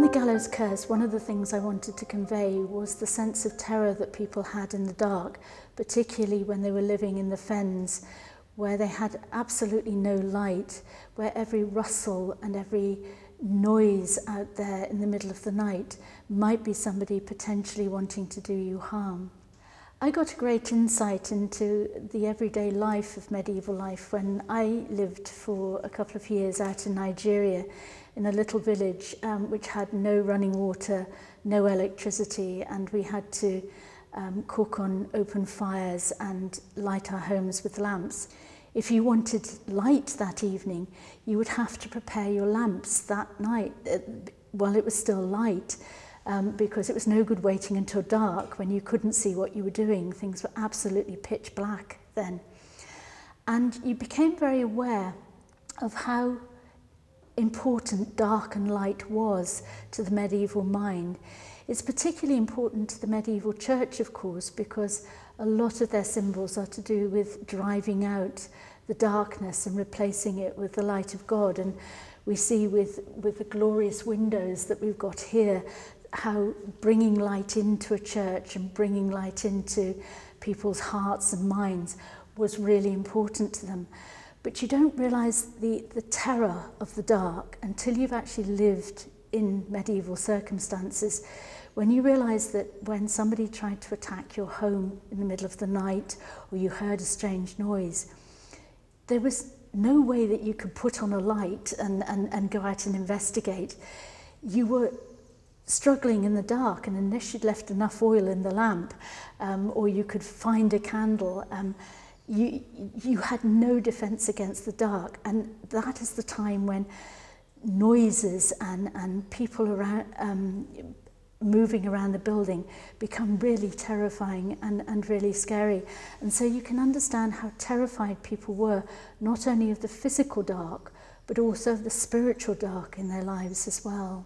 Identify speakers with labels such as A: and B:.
A: the Gallows curse, one of the things I wanted to convey was the sense of terror that people had in the dark, particularly when they were living in the fens, where they had absolutely no light, where every rustle and every noise out there in the middle of the night might be somebody potentially wanting to do you harm. I got a great insight into the everyday life of medieval life when I lived for a couple of years out in Nigeria in a little village which had no running water, no electricity, and we had to cook on open fires and light our homes with lamps. If you wanted light that evening, you would have to prepare your lamps that night while it was still light, because it was no good waiting until dark when you couldn't see what you were doing. Things were absolutely pitch black then. And you became very aware of how important dark and light was to the medieval mind. It's particularly important to the medieval church, of course, because a lot of their symbols are to do with driving out the darkness and replacing it with the light of God. And we see with the glorious windows that we've got here, how bringing light into a church and bringing light into people's hearts and minds was really important to them. But you don't realise the terror of the dark until you've actually lived in medieval circumstances. When you realise that when somebody tried to attack your home in the middle of the night, or you heard a strange noise, there was no way that you could put on a light and go out and investigate. You were struggling in the dark, and unless you'd left enough oil in the lamp, or you could find a candle, you had no defence against the dark. And that is the time when noises and people around moving around the building become really terrifying and really scary. And so you can understand how terrified people were, not only of the physical dark, but also of the spiritual dark in their lives as well.